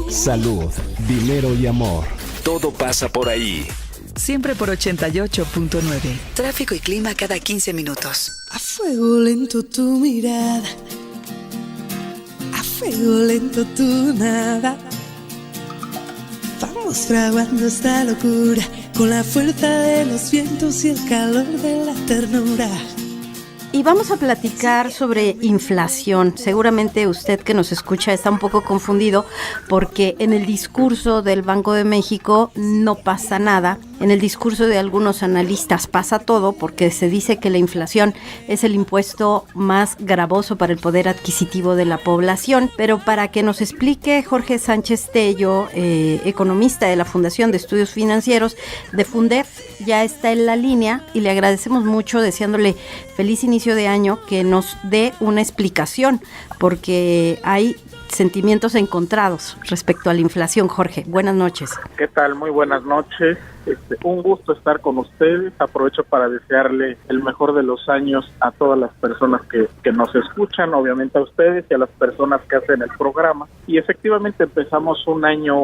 Salud, dinero y amor. Todo pasa por ahí. Siempre por 88.9. Tráfico y clima cada 15 minutos. A fuego lento tu mirada, a fuego lento tu nada. Vamos fraguando esta locura con la fuerza de los vientos y el calor de la ternura. Y vamos a platicar sobre inflación. Seguramente usted que nos escucha está un poco confundido porque en el discurso del Banco de México no pasa nada. En el discurso de algunos analistas pasa todo porque se dice que la inflación es el impuesto más gravoso para el poder adquisitivo de la población. Pero para que nos explique Jorge Sánchez Tello, economista de la Fundación de Estudios Financieros de Fundef, ya está en la línea y le agradecemos mucho, deseándole feliz inicio de año, que nos dé una explicación, porque hay sentimientos encontrados respecto a la inflación. Jorge, buenas noches. ¿Qué tal? Muy buenas noches. Un gusto estar con ustedes. Aprovecho para desearle el mejor de los años a todas las personas que nos escuchan, obviamente a ustedes y a las personas que hacen el programa. Y efectivamente empezamos un año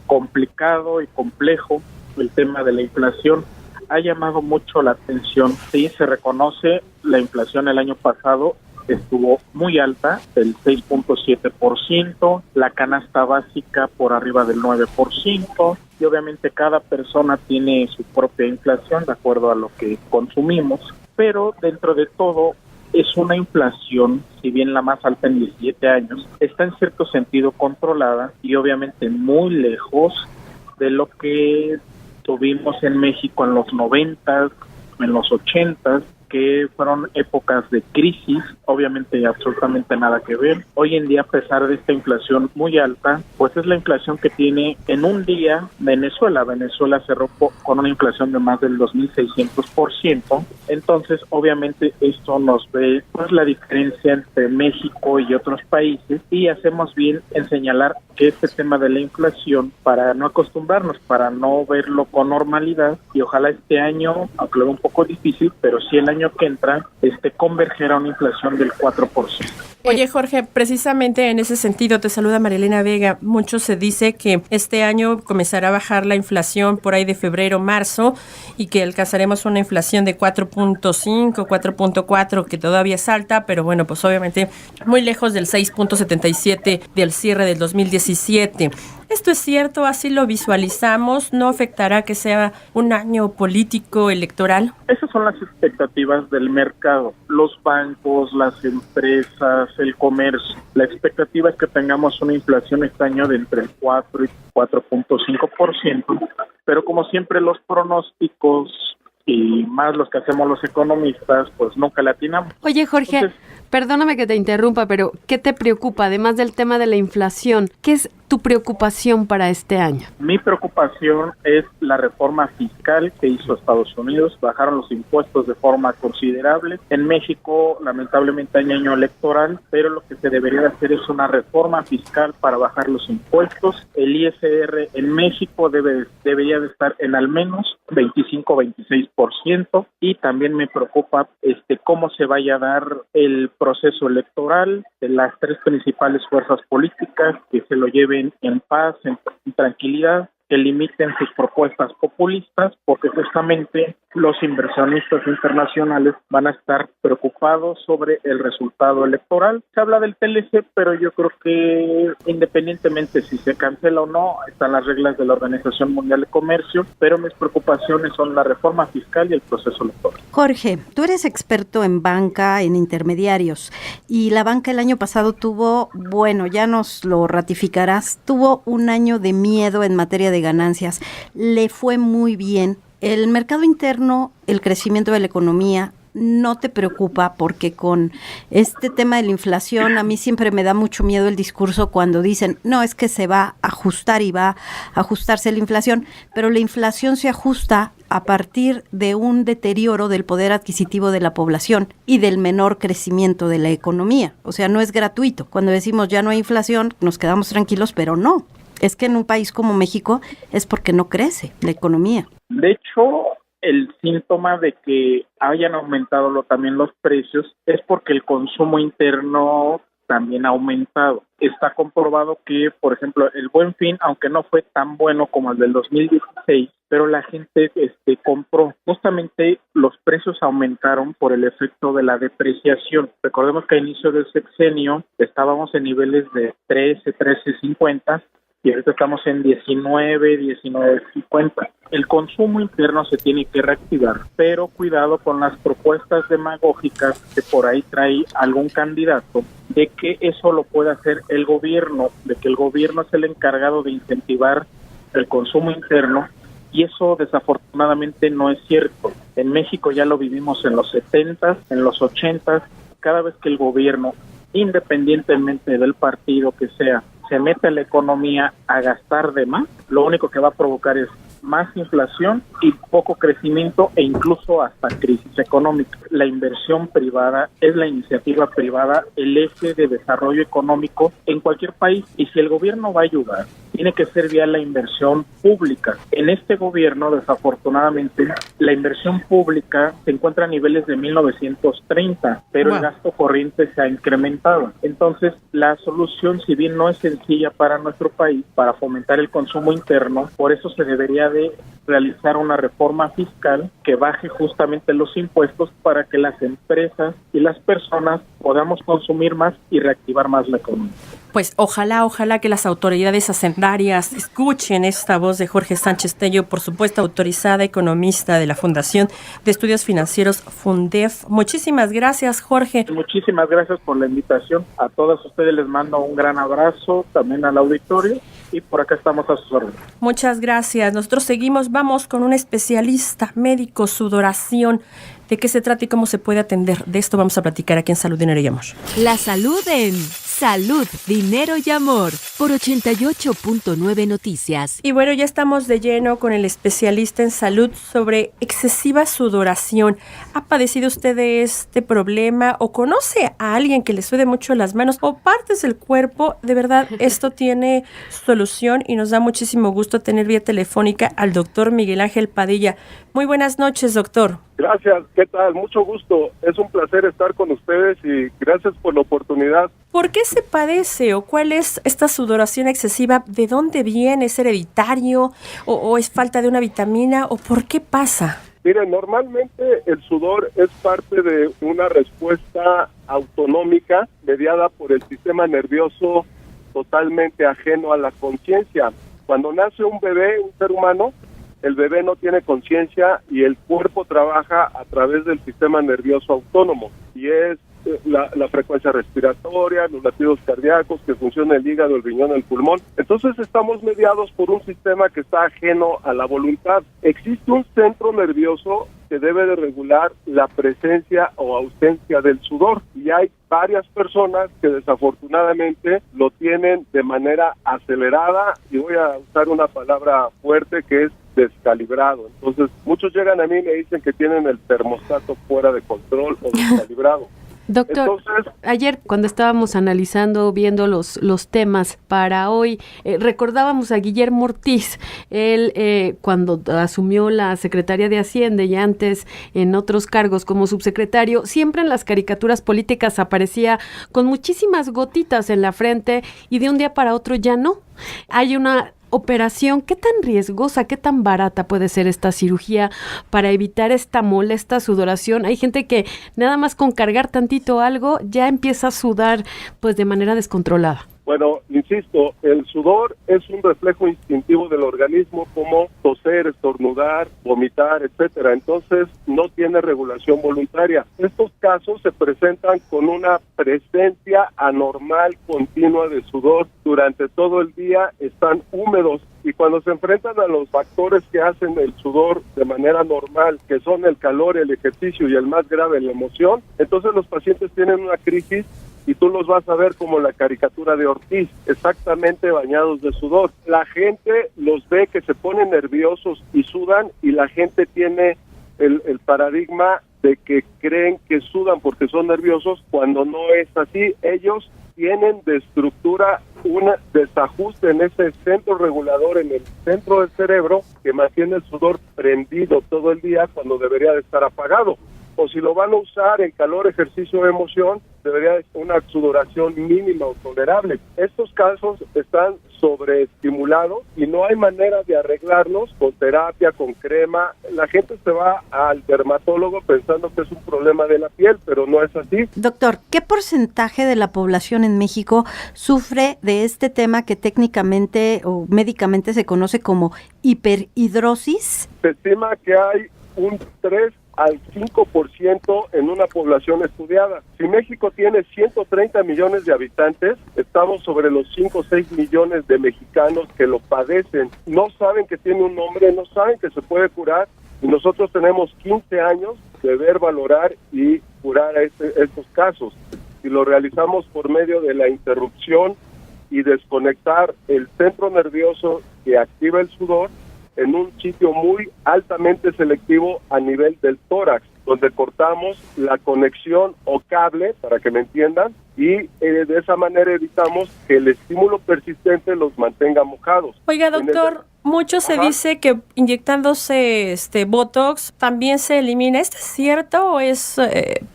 complicado y complejo. El tema de la inflación ha llamado mucho la atención. Sí, se reconoce, la inflación el año pasado estuvo muy alta, del 6.7%, la canasta básica por arriba del 9%, y obviamente cada persona tiene su propia inflación de acuerdo a lo que consumimos, pero dentro de todo es una inflación, si bien la más alta en 17 años, está en cierto sentido controlada y obviamente muy lejos de lo que tuvimos en México en los 90, en los 80, que fueron épocas de crisis, obviamente absolutamente nada que ver. Hoy en día, a pesar de esta inflación muy alta, pues es la inflación que tiene en un día Venezuela. Venezuela cerró con una inflación de más del 2.600%. Entonces, obviamente, esto nos ve pues la diferencia entre México y otros países, y hacemos bien en señalar que este tema de la inflación, para no acostumbrarnos, para no verlo con normalidad, y ojalá este año, aunque lo veo un poco difícil, pero sí el año que entra, convergerá a una inflación del 4%. Oye, Jorge, precisamente en ese sentido te saluda Marilena Vega. Mucho se dice que este año comenzará a bajar la inflación por ahí de febrero, marzo, y que alcanzaremos una inflación de 4.5, 4.4, que todavía es alta, pero bueno, pues obviamente muy lejos del 6.77 del cierre del 2017. ¿Esto es cierto? ¿Así lo visualizamos? ¿No afectará que sea un año político electoral? Esas son las expectativas del mercado. Los bancos, las empresas, el comercio. La expectativa es que tengamos una inflación este año de entre el 4 y 4.5%, pero como siempre los pronósticos, y más los que hacemos los economistas, pues nunca le atinamos. Oye, Jorge, entonces, perdóname que te interrumpa, pero ¿qué te preocupa, además del tema de la inflación? ¿Qué es tu preocupación para este año? Mi preocupación es la reforma fiscal que hizo Estados Unidos. Bajaron los impuestos de forma considerable. En México, lamentablemente, hay año electoral, pero lo que se debería de hacer es una reforma fiscal para bajar los impuestos. El ISR en México debería de estar en al menos 25-26%, y también me preocupa cómo se vaya a dar el proceso electoral de las tres principales fuerzas políticas, que se lo lleven en paz, en tranquilidad, que limiten sus propuestas populistas, porque justamente los inversionistas internacionales van a estar preocupados sobre el resultado electoral. Se habla del TLC, pero yo creo que independientemente si se cancela o no, están las reglas de la Organización Mundial de Comercio, pero mis preocupaciones son la reforma fiscal y el proceso electoral. Jorge, tú eres experto en banca, en intermediarios, y la banca el año pasado tuvo, bueno, ya nos lo ratificarás, tuvo un año de miedo en materia de ganancias. Le fue muy bien. El mercado interno, el crecimiento de la economía, ¿no te preocupa? Porque con este tema de la inflación, a mí siempre me da mucho miedo el discurso cuando dicen, no, es que se va a ajustar y va a ajustarse la inflación, pero la inflación se ajusta a partir de un deterioro del poder adquisitivo de la población y del menor crecimiento de la economía. O sea, no es gratuito. Cuando decimos ya no hay inflación, nos quedamos tranquilos, pero no. Es que en un país como México es porque no crece la economía. De hecho, el síntoma de que hayan aumentado también los precios es porque el consumo interno también ha aumentado. Está comprobado que, por ejemplo, el Buen Fin, aunque no fue tan bueno como el del 2016, pero la gente compró. Justamente los precios aumentaron por el efecto de la depreciación. Recordemos que a inicio del sexenio estábamos en niveles de 13.50 y ahorita estamos en 19.50. El consumo interno se tiene que reactivar, pero cuidado con las propuestas demagógicas que por ahí trae algún candidato de que eso lo puede hacer el gobierno, de que el gobierno es el encargado de incentivar el consumo interno, y eso desafortunadamente no es cierto. En México ya lo vivimos en los 70s, en los 80s, cada vez que el gobierno, independientemente del partido que sea, se mete en la economía a gastar de más, lo único que va a provocar es más inflación y poco crecimiento e incluso hasta crisis económica. La inversión privada es la iniciativa privada, el eje de desarrollo económico en cualquier país, y si el gobierno va a ayudar, tiene que ser vía la inversión pública. En este gobierno, desafortunadamente, la inversión pública se encuentra a niveles de 1930, pero el gasto corriente se ha incrementado. Entonces, la solución, si bien no es sencilla para nuestro país, para fomentar el consumo interno, por eso se debería de realizar una reforma fiscal que baje justamente los impuestos para que las empresas y las personas podamos consumir más y reactivar más la economía. Pues ojalá que las autoridades hacendarias escuchen esta voz de Jorge Sánchez Tello, por supuesto autorizada economista de la Fundación de Estudios Financieros Fundef. Muchísimas gracias, Jorge. Muchísimas gracias por la invitación. A todos ustedes les mando un gran abrazo, también al auditorio, y por acá estamos a sus órdenes. Muchas gracias. Nosotros seguimos, vamos con un especialista médico, sudoración. ¿De qué se trata y cómo se puede atender? De esto vamos a platicar aquí en Salud, Dinero y Amor. La salud en Salud, Dinero y Amor por 88.9 Noticias. Y bueno, ya estamos de lleno con el especialista en salud sobre excesiva sudoración. ¿Ha padecido usted de este problema o conoce a alguien que le sude mucho las manos o partes del cuerpo? De verdad, esto tiene solución y nos da muchísimo gusto tener vía telefónica al doctor Miguel Ángel Padilla. Muy buenas noches, doctor. Gracias, ¿qué tal? Mucho gusto. Es un placer estar con ustedes y gracias por la oportunidad. ¿Por qué se padece o cuál es esta sudoración excesiva? ¿De dónde viene? ¿Es hereditario o es falta de una vitamina o por qué pasa? Miren, normalmente el sudor es parte de una respuesta autonómica mediada por el sistema nervioso totalmente ajeno a la conciencia. Cuando nace un bebé, un ser humano, el bebé no tiene conciencia y el cuerpo trabaja a través del sistema nervioso autónomo y es la frecuencia respiratoria, los latidos cardíacos, que funciona el hígado, el riñón, el pulmón. Entonces estamos mediados por un sistema que está ajeno a la voluntad. Existe un centro nervioso que debe de regular la presencia o ausencia del sudor y hay varias personas que desafortunadamente lo tienen de manera acelerada y voy a usar una palabra fuerte que es descalibrado. Entonces muchos llegan a mí y me dicen que tienen el termostato fuera de control o descalibrado. Doctor, entonces, ayer cuando estábamos analizando, viendo los temas para hoy, recordábamos a Guillermo Ortiz. Él cuando asumió la Secretaría de Hacienda y antes en otros cargos como subsecretario, siempre en las caricaturas políticas aparecía con muchísimas gotitas en la frente y de un día para otro ya no. Hay una operación. ¿Qué tan riesgosa, qué tan barata puede ser esta cirugía para evitar esta molesta sudoración? Hay gente que nada más con cargar tantito algo ya empieza a sudar pues de manera descontrolada. Bueno, insisto, el sudor es un reflejo instintivo del organismo como toser, estornudar, vomitar, etcétera. Entonces, no tiene regulación voluntaria. Estos casos se presentan con una presencia anormal continua de sudor durante todo el día, están húmedos y cuando se enfrentan a los factores que hacen el sudor de manera normal, que son el calor, el ejercicio y el más grave, la emoción, entonces los pacientes tienen una crisis y tú los vas a ver como la caricatura de Ortiz, exactamente bañados de sudor. La gente los ve que se ponen nerviosos y sudan y la gente tiene el paradigma de que creen que sudan porque son nerviosos cuando no es así. Ellos tienen de estructura un desajuste en ese centro regulador, en el centro del cerebro, que mantiene el sudor prendido todo el día cuando debería de estar apagado. O si lo van a usar en calor, ejercicio o emoción, debería ser una sudoración mínima o tolerable. Estos casos están sobreestimulados y no hay manera de arreglarlos con terapia, con crema. La gente se va al dermatólogo pensando que es un problema de la piel, pero no es así. Doctor, ¿qué porcentaje de la población en México sufre de este tema que técnicamente o médicamente se conoce como hiperhidrosis? Se estima que hay un 3 al 5% en una población estudiada. Si México tiene 130 millones de habitantes, estamos sobre los 5 o 6 millones de mexicanos que lo padecen. No saben que tiene un nombre, no saben que se puede curar, y nosotros tenemos 15 años de ver, valorar y curar a estos casos. Y lo realizamos por medio de la interrupción y desconectar el centro nervioso que activa el sudor en un sitio muy altamente selectivo a nivel del tórax, donde cortamos la conexión o cable, para que me entiendan, y de esa manera evitamos que el estímulo persistente los mantenga mojados. Oiga, doctor, mucho se dice que inyectándose Botox también se elimina. ¿Esto es cierto o es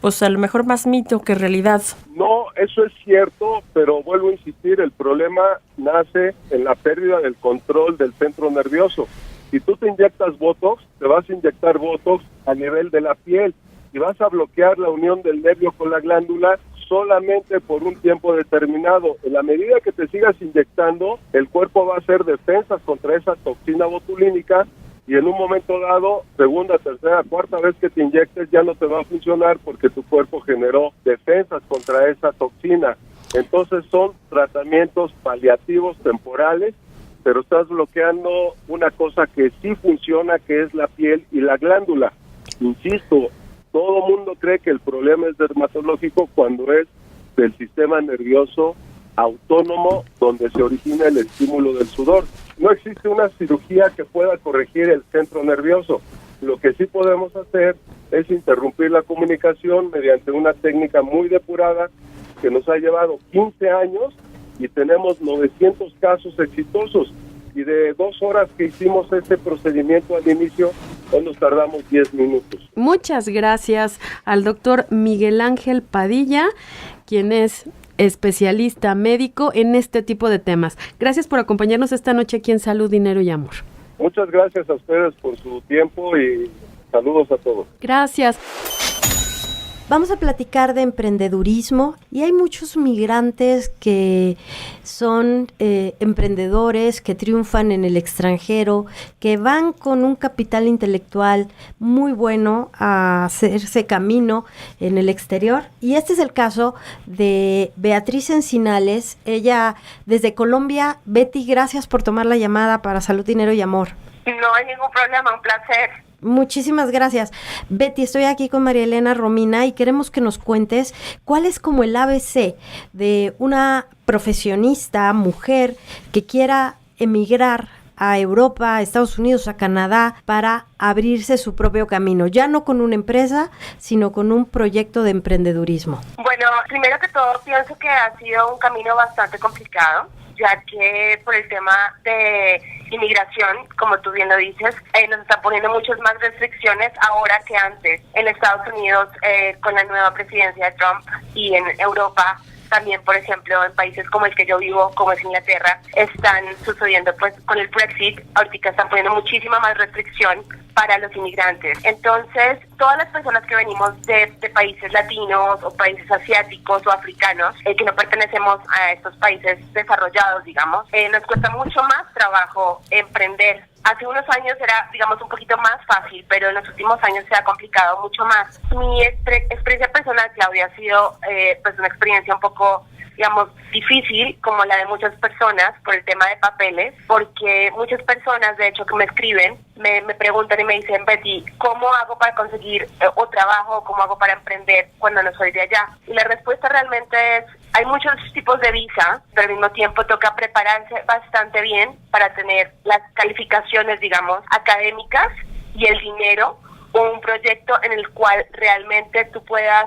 pues a lo mejor más mito que realidad? No, eso es cierto, pero vuelvo a insistir, el problema nace en la pérdida del control del centro nervioso. Si tú te inyectas Botox, te vas a inyectar Botox a nivel de la piel y vas a bloquear la unión del nervio con la glándula solamente por un tiempo determinado. En la medida que te sigas inyectando, el cuerpo va a hacer defensas contra esa toxina botulínica y en un momento dado, segunda, tercera, cuarta vez que te inyectes ya no te va a funcionar porque tu cuerpo generó defensas contra esa toxina. Entonces son tratamientos paliativos temporales, pero estás bloqueando una cosa que sí funciona, que es la piel y la glándula. Insisto, todo mundo cree que el problema es dermatológico cuando es del sistema nervioso autónomo donde se origina el estímulo del sudor. No existe una cirugía que pueda corregir el centro nervioso. Lo que sí podemos hacer es interrumpir la comunicación mediante una técnica muy depurada que nos ha llevado 15 años y tenemos 900 casos exitosos. Y de 2 horas que hicimos este procedimiento al inicio, hoy nos tardamos 10 minutos. Muchas gracias al doctor Miguel Ángel Padilla, quien es especialista médico en este tipo de temas. Gracias por acompañarnos esta noche aquí en Salud, Dinero y Amor. Muchas gracias a ustedes por su tiempo y saludos a todos. Gracias. Vamos a platicar de emprendedurismo y hay muchos migrantes que son emprendedores, que triunfan en el extranjero, que van con un capital intelectual muy bueno a hacerse camino en el exterior. Y este es el caso de Beatriz Encinales. Ella desde Colombia. Betty, gracias por tomar la llamada para Salud, Dinero y Amor. No hay ningún problema, un placer. Muchísimas gracias. Betty, estoy aquí con María Elena Romina y queremos que nos cuentes cuál es como el ABC de una profesionista, mujer, que quiera emigrar a Europa, a Estados Unidos, a Canadá, para abrirse su propio camino, ya no con una empresa, sino con un proyecto de emprendedurismo. Bueno, primero que todo, pienso que ha sido un camino bastante complicado, ya que por el tema de inmigración, como tú bien lo dices, nos están poniendo muchas más restricciones ahora que antes. En Estados Unidos, con la nueva presidencia de Trump, y en Europa también, por ejemplo, en países como el que yo vivo, como es Inglaterra, están sucediendo, pues con el Brexit, ahorita están poniendo muchísima más restricción para los inmigrantes. Entonces, todas las personas que venimos de países latinos o países asiáticos o africanos, que no pertenecemos a estos países desarrollados, digamos, nos cuesta mucho más trabajo emprender. Hace unos años era, digamos, un poquito más fácil, pero en los últimos años se ha complicado mucho más. Mi experiencia personal, Claudia, ha sido pues una experiencia un poco, digamos, difícil, como la de muchas personas, por el tema de papeles, porque muchas personas, de hecho, que me escriben, me preguntan y me dicen, Betty, ¿cómo hago para conseguir o trabajo? ¿Cómo hago para emprender cuando no soy de allá? Y la respuesta realmente es, hay muchos tipos de visa, pero al mismo tiempo toca prepararse bastante bien para tener las calificaciones, digamos, académicas y el dinero, o un proyecto en el cual realmente tú puedas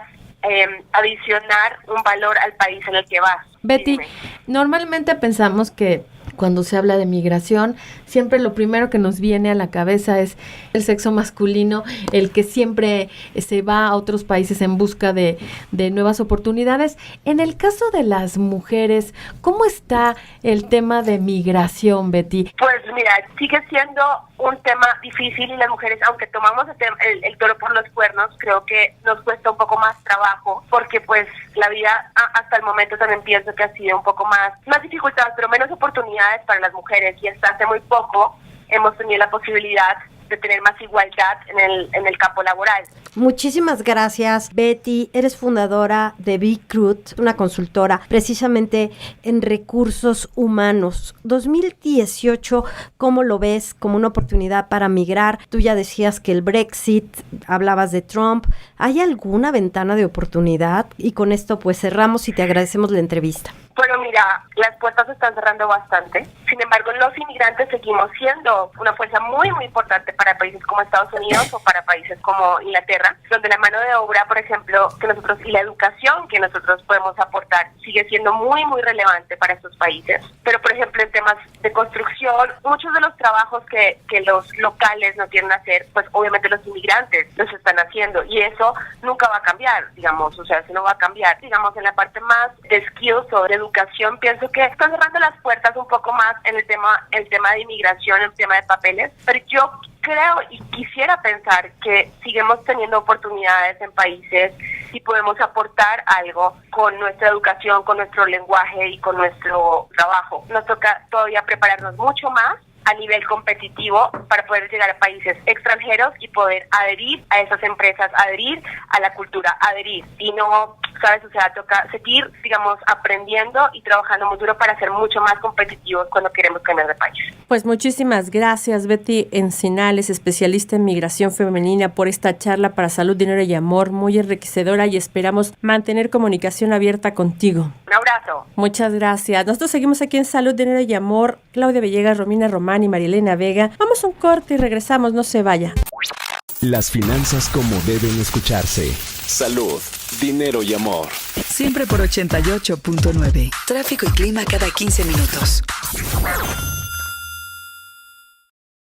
adicionar un valor al país en el que vas. Betty, normalmente pensamos que cuando se habla de migración, siempre lo primero que nos viene a la cabeza es el sexo masculino, el que siempre se va a otros países en busca de nuevas oportunidades. En el caso de las mujeres, ¿cómo está el tema de migración, Betty? Pues mira, sigue siendo un tema difícil y las mujeres, aunque tomamos el toro por los cuernos, creo que nos cuesta un poco más trabajo, porque pues la vida hasta el momento también pienso que ha sido un poco más dificultad, pero menos oportunidades para las mujeres, y hasta hace muy poco hemos tenido la posibilidad de tener más igualdad en el campo laboral. Muchísimas gracias, Betty. Eres fundadora de Recruit, una consultora precisamente en recursos humanos. 2018, ¿cómo lo ves como una oportunidad para migrar? Tú ya decías que el Brexit, hablabas de Trump. ¿Hay alguna ventana de oportunidad? Y con esto pues cerramos y te agradecemos la entrevista. Bueno, mira, las puertas se están cerrando bastante. Sin embargo, los inmigrantes seguimos siendo una fuerza muy, muy importante para países como Estados Unidos o para países como Inglaterra, donde la mano de obra, por ejemplo, que nosotros y la educación que nosotros podemos aportar sigue siendo muy, muy relevante para estos países. Pero, por ejemplo, en temas de construcción, muchos de los trabajos que los locales no quieren hacer, pues obviamente los inmigrantes los están haciendo, y eso nunca va a cambiar, digamos, o sea, eso no va a cambiar. Digamos, en la parte más de skills o de educación, pienso que están cerrando las puertas un poco más en el tema de inmigración, el tema de papeles, pero yo creo y quisiera pensar que seguimos teniendo oportunidades en países y podemos aportar algo con nuestra educación, con nuestro lenguaje y con nuestro trabajo. Nos toca todavía prepararnos mucho más a nivel competitivo para poder llegar a países extranjeros y poder adherir a esas empresas, adherir a la cultura, adherir, y no, ¿sabes? O sea, toca seguir, digamos, aprendiendo y trabajando muy duro para ser mucho más competitivos cuando queremos cambiar de país. Pues muchísimas gracias, Betty Encinales, especialista en migración femenina, por esta charla para Salud, Dinero y Amor, muy enriquecedora, y esperamos mantener comunicación abierta contigo. Un abrazo. Muchas gracias. Nosotros seguimos aquí en Salud, Dinero y Amor. Claudia Villegas, Romina Román y Marilena Vega. Vamos a un corte y regresamos, no se vaya. Las finanzas como deben escucharse. Salud, dinero y amor. Siempre por 88.9. Tráfico y clima cada 15 minutos.